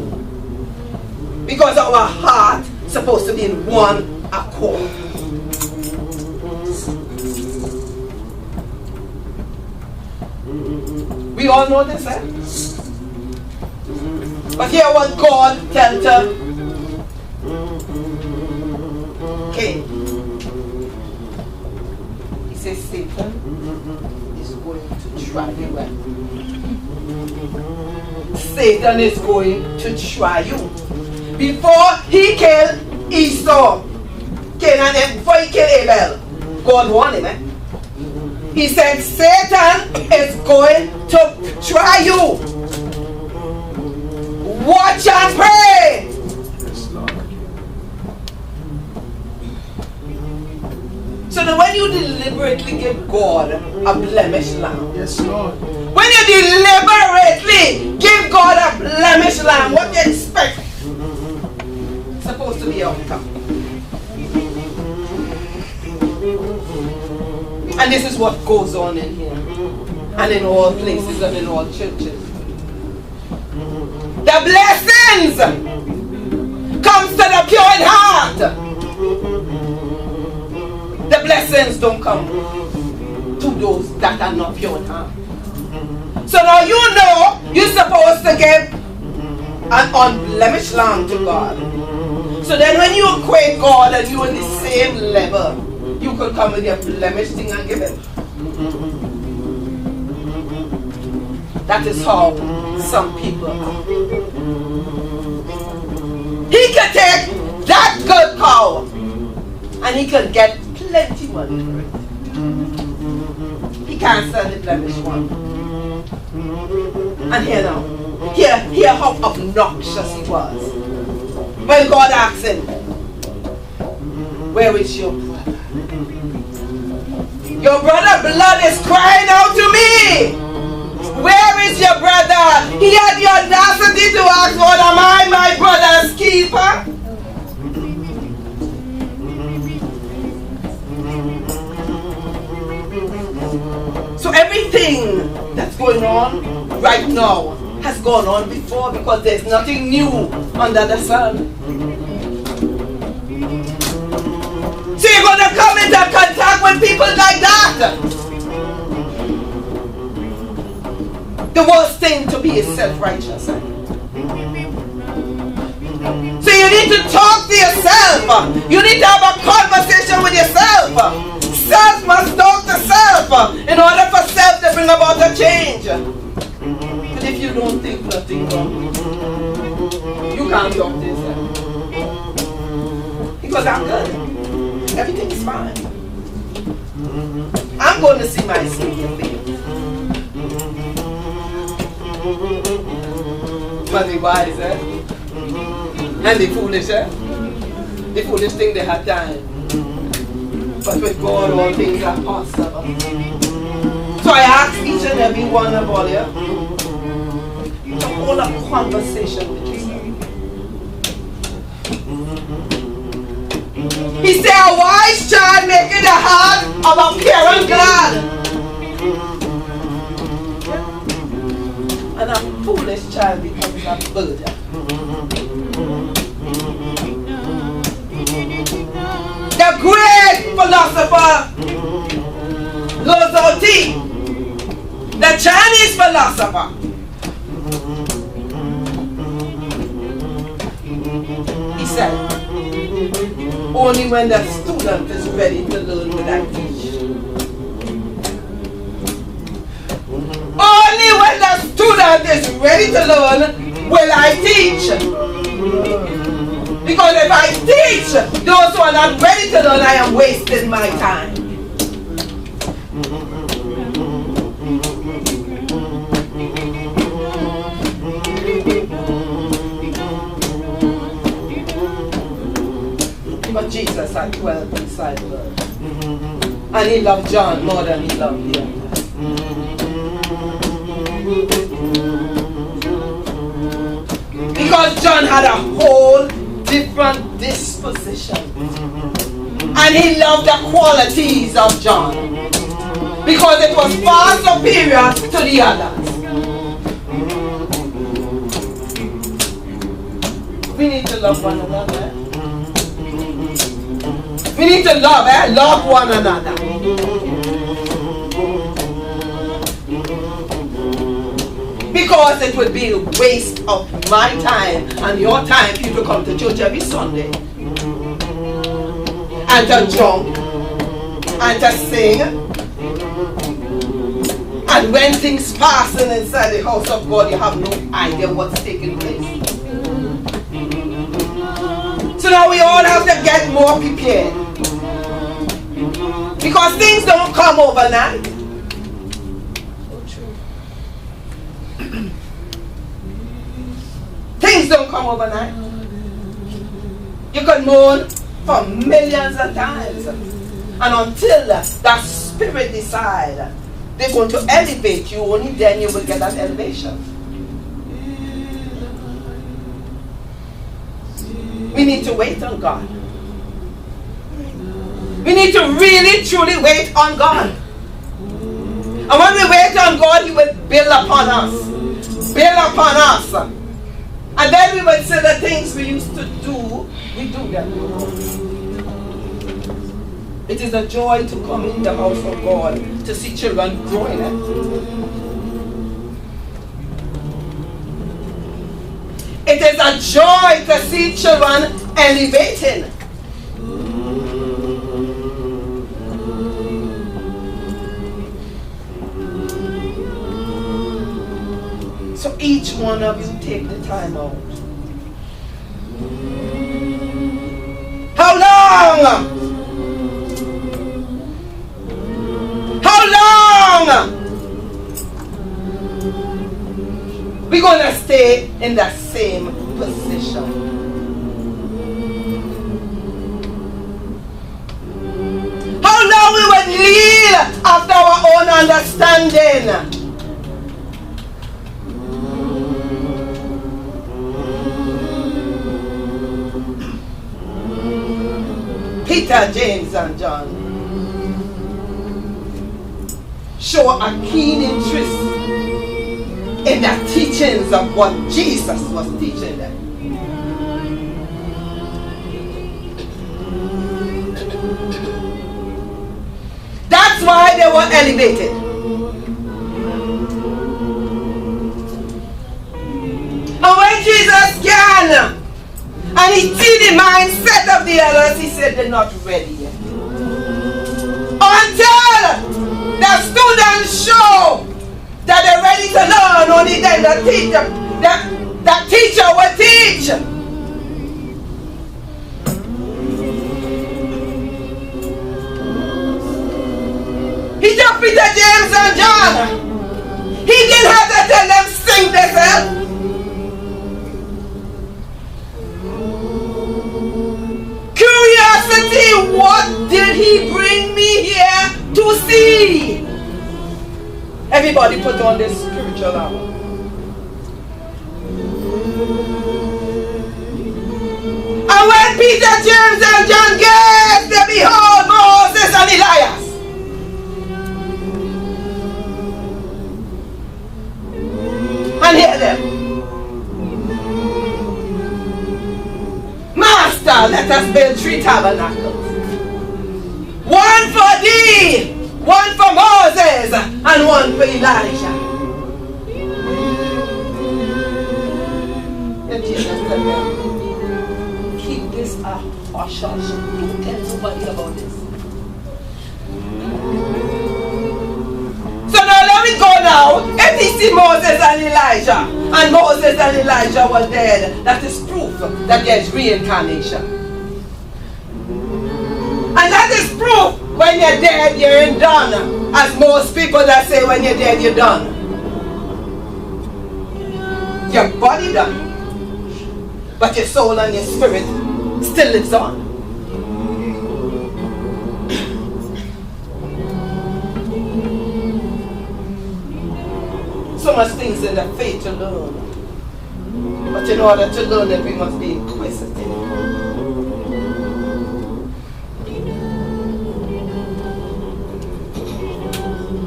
flow. Because our heart is supposed to be in one accord. We all know this, eh? But here what God tells to Cain. He says, Satan is going to try you. Satan is going to try you. Before he killed Esau, before he killed Abel, God warned him, eh? He said, Satan is going to try you. Watch and pray. So that when you deliberately give God a blemished lamb, Yes, Lord. when you deliberately give God a blemished lamb, what do you expect? It's supposed to be outcome. And this is what goes on in here, and in all places and in all churches. The blessings comes to the pure in heart. The blessings don't come to those that are not pure in heart. So now you know you're supposed to give an unblemished lamb to God. So then when you equate God and you're in the same level, you could come with your blemished thing and give him. That is how some people are. He can take that good cow and he can get plenty money for it. He can't sell the blemished one. And here now, hear how obnoxious he was. When God asked him, where is your brother? Your brother blood is crying out to me. Where is your brother? He had the audacity to ask, Lord, am I my brother's keeper? So everything that's going on right now has gone on before, because there's nothing new under the sun. So you're going to come into contact with people like that. The worst thing to be is self-righteous. So you need to talk to yourself. You need to have a conversation with yourself. Self must talk to self in order for self to bring about a change. But if you don't think nothing wrong, you can't talk to yourself. Because I'm good. Everything is fine. I'm going to see my Savior face. But the wise, eh? And the foolish, eh? The foolish think they have time. But with God, all things are possible. So I ask each and every one of all you to hold a conversation with yourself. He said, a wise child maketh the heart of a parent glad, and a foolish child becomes a burden. The great philosopher Lao Tzu, the Chinese philosopher, he said, only when the student is ready to learn will I teach. Only when the student is ready to learn will I teach. Because if I teach those who are not ready to learn, I am wasting my time. But Jesus had 12 disciples. And he loved John more than he loved the others. Because John had a whole different disposition. And he loved the qualities of John. Because it was far superior to the others. We need to love one another. We need to love, love one another. Because it would be a waste of my time and your time for you to come to church every Sunday and to jump and to sing, and when things passing inside the house of God, you have no idea what's taking place. So now we all have to get more prepared, because things don't come overnight. Things don't come overnight. You can mourn for millions of times, and until that spirit decides they're going to elevate you, only then you will get that elevation. We need to wait on God. We need to really truly wait on God. And when we wait on God, He will build upon us. Build upon us. And then we will say the things we used to do, we do them. It is a joy to come in the house of God, to see children growing up. It is a joy to see children elevating. So each one of you take the time out. How long? How long? We're going to stay in that same position. How long we would lead after our own understanding? Peter, James, and John show a keen interest in the teachings of what Jesus was teaching them. That's why they were elevated. And when Jesus came and He see the mindset of the others, He said they're not ready yet. Until the students show that they're ready to learn, only then the teacher will teach. He took Peter, James, and John. He didn't have to tell them sing themselves. Curiosity, what did He bring me here to see? Everybody put on this spiritual armor. And when Peter, James, and John gave, they behold Moses and Elias. And hear them. Master, let us build 3 tabernacles. One for thee, one for Moses, and one for Elijah. And Jesus said, keep this a hush hush. Don't tell nobody about this. So now let me go now. If he see Moses and Elijah, and Moses and Elijah were dead, that is proof that there is reincarnation. And that is proof when you're dead, you're done. As most people that say when you're dead, you're done. Your body done. But your soul and your spirit still lives on. So much things in the faith to learn. But in order to learn it, we must be inquisitive.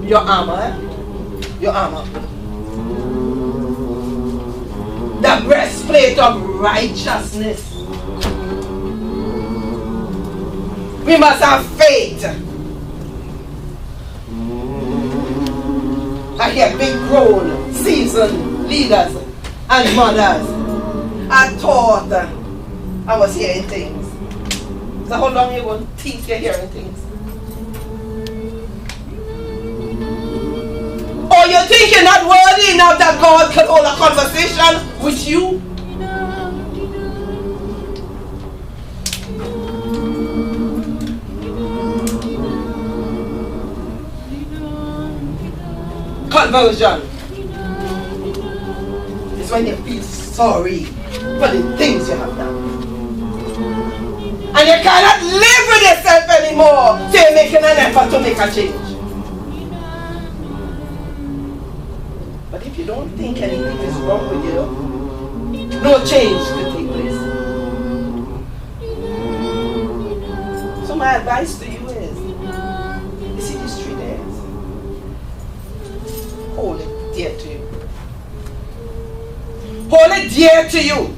Your armor, Your armor. the breastplate of righteousness. We must have faith. I hear big grown, seasoned leaders and mothers. I thought I was hearing things. So how long you going to think you're hearing things? Or you think you're not worthy enough that God can hold a conversation with you? Conversion is when you feel sorry for the things you have done. And you cannot live with yourself anymore, so you're making an effort to make a change. But if you don't think anything is wrong with you, no change will take place. So my advice to you is, you see these 3 days, hold it dear to you. Hold it dear to you.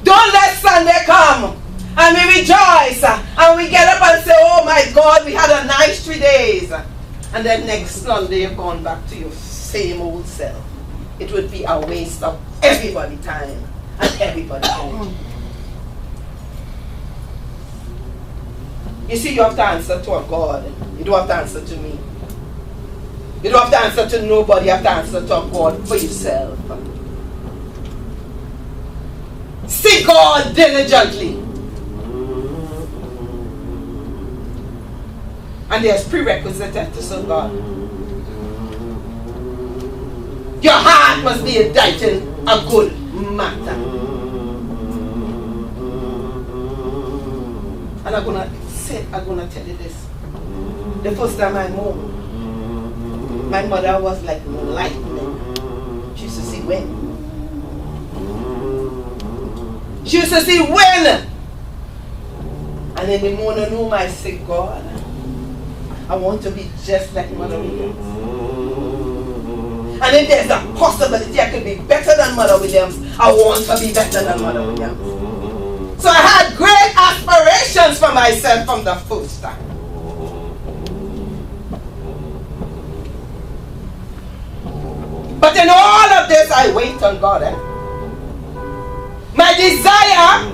Don't let Sunday come and we rejoice and we get up and say, oh my God, we had a nice 3 days. And then next Sunday you've gone back to your same old self. It would be a waste of everybody's time and everybody's energy. You see, you have to answer to a God. You don't have to answer to me. You don't have to answer to nobody. You have to answer to a God for yourself. Seek God diligently. And there's prerequisites to serve God. Your heart must be inditing a good matter. And I'm gonna tell you this. The first time I moved, my mother was like lightning. She used to see wind. She used to see wind. And in the morning room I say, God, I want to be just like Mother Williams. And if there's a possibility I could be better than Mother Williams, I want to be better than Mother Williams. So I had great aspirations for myself from the first time. But in all of this, I wait on God. My desire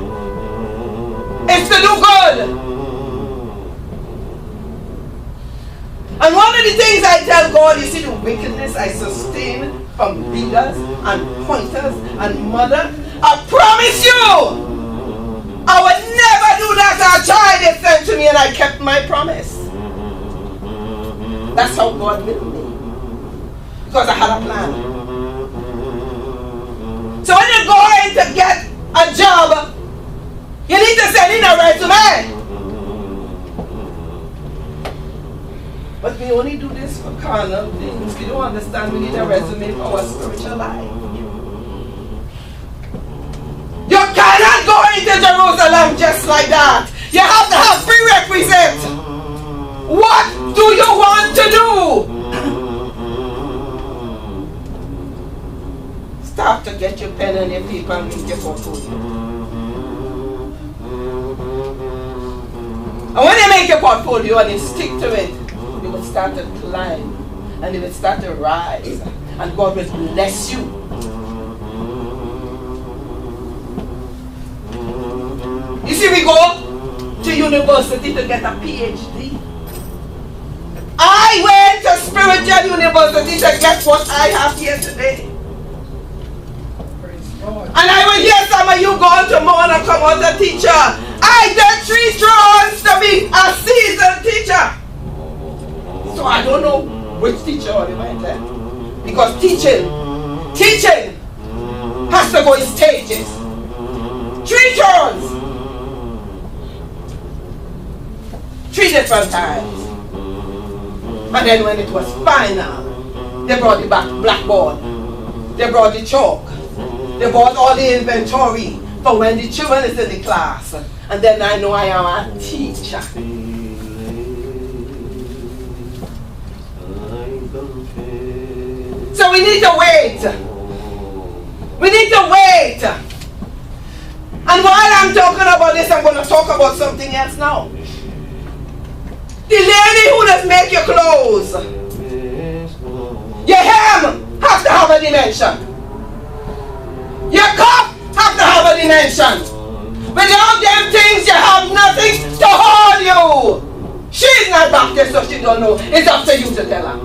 is to do good. And one of the things I tell God, you see the wickedness I sustain from leaders and pointers and mother, I promise you, I would never do that to a child they sent to me, and I kept my promise. That's how God made me. Because I had a plan. So when you're going to get a job, you need to send in a resume. But we only do this for carnal things. We don't understand we need a resume for our spiritual life. You cannot go into Jerusalem just like that. You have to have prerequisites. What do you want to do? Start to get your pen and your paper and read your portfolio. And when you make your portfolio and you stick to it, you will start to climb and you will start to rise, and God will bless you. You see, we go to university to get a PhD. I went to spiritual university to get what I have here today. And I will hear some of you going tomorrow and come out a teacher. I did 3 thrones to be a seasoned teacher. So I don't know which teacher you might have. Because teaching has to go in stages. 3 thrones. 3 different times. And then when it was final, they brought the blackboard. They brought the chalk. They brought all the inventory for when the children is in the class. And then I know I am a teacher. So we need to wait. We need to wait. And while I'm talking about this, I'm going to talk about something else now. The lady who does make your clothes, your hem have to have a dimension. Your cup have to have a dimension. Without them things, you have nothing to hold you. She's not Baptist, so she don't know. It's up to you to tell her.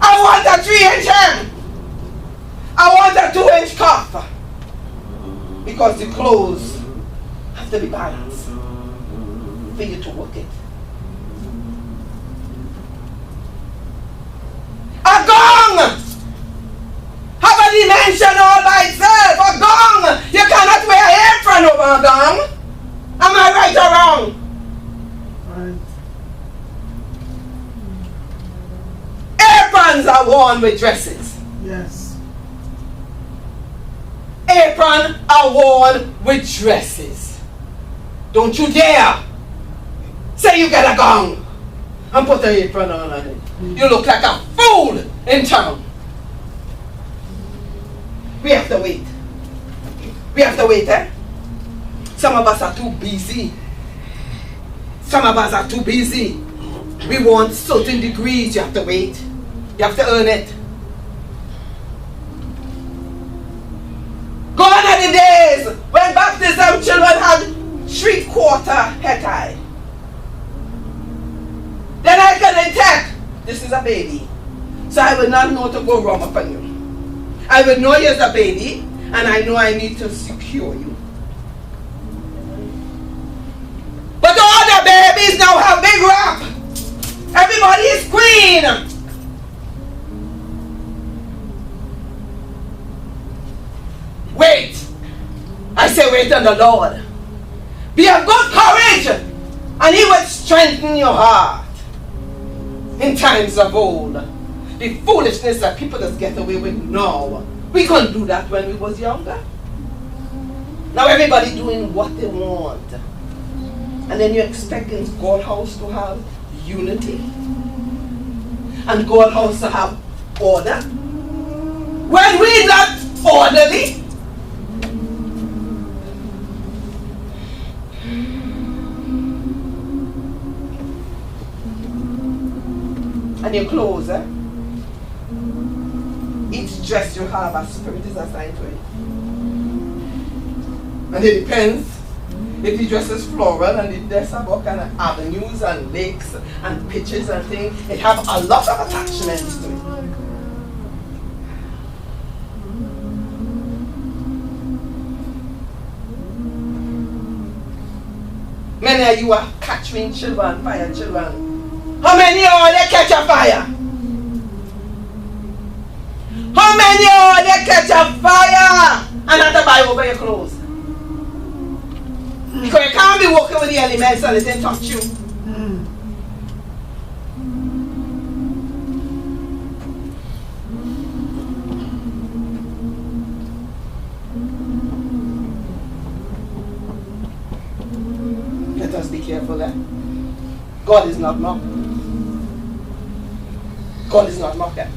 I want a 3-inch hem. I want a 2-inch cup. Because the clothes have to be balanced for you to work it. A gong have a dimension all by itself. A gong, you cannot wear an apron over a gong. Am I right or wrong? Right. Aprons are worn with dresses. Yes. Aprons are worn with dresses. Don't you dare say you get a gong and put an apron on it. You look like a fool in town. We have to wait. We have to wait, eh? Some of us are too busy. Some of us are too busy. We want certain degrees. You have to wait. You have to earn it. Gone are the days when baptism children had 3/4 head high. Then I can detect this is a baby. So I will not know to go wrong upon you. I will know you're a baby, and I know I need to secure you. But all the babies now have big rap. Everybody is queen. Wait. I say wait on the Lord. Be of good courage, and He will strengthen your heart. In times of old, the foolishness that people just get away with now, we couldn't do that when we was younger. Now everybody doing what they want, and then you're expecting God house to have unity and God house to have order when we're not orderly. And your clothes, eh? Each dress you have, a spirit is assigned to it. And it depends if the dress is floral and the dress have all kind of avenues and lakes and pitches and things. It have a lot of attachments to it. Many of you are catching children, fire children. How many are they catch a fire? How many are they catch a fire and have to buy over your clothes? Because you can't be working with the elements and it didn't touch you. Let us be careful there. God is not mocked. God is not mocked. And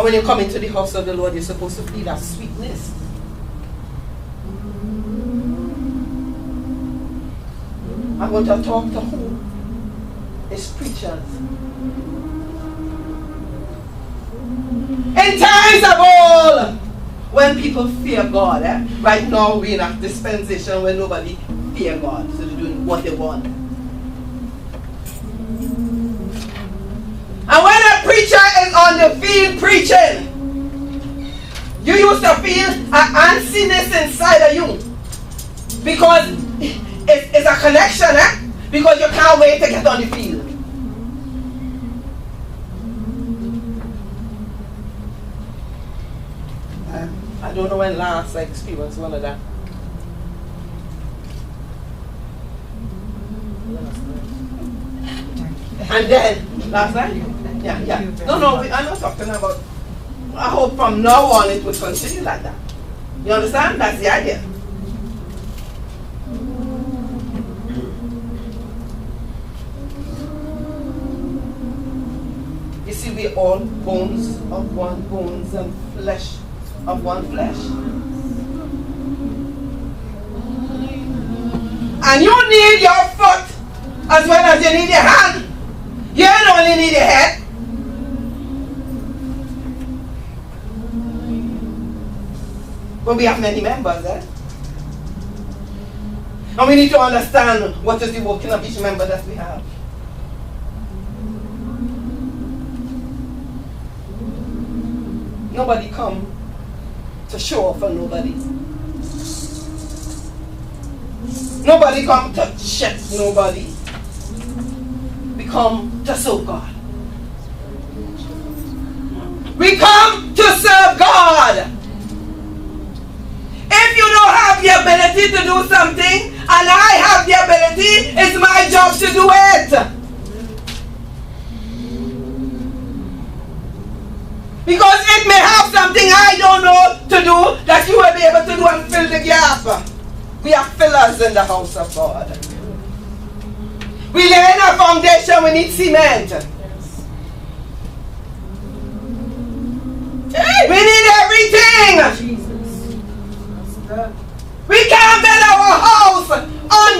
when you come into the house of the Lord, you're supposed to feel that sweetness. I'm going to talk to who? It's preachers. In times of old, when people fear God, right now we're in a dispensation where nobody fear God, so they're doing what they want. And when a preacher is on the field preaching, you used to feel an antsiness inside of you. Because it's a connection, because you can't wait to get on the field. I don't know when last I experienced one of that. And then, last night? Yeah. No, I'm not talking about, I hope from now on it will continue like that. You understand? That's the idea. You see, we all bones of one, bones and flesh of one flesh. And you need your foot as well as you need your hand. You don't only need your head. But we have many members, eh? And we need to understand what is the working of each member that we have. Nobody come to show off for nobody. Nobody come to check nobody. We come to serve God. We come to serve God. If you don't have the ability to do something, and I have the ability, it's my job to do it. Because it may have something I don't know to do that you will be able to do and fill the gap. We are fillers in the house of God. We lay in a foundation, we need cement. We need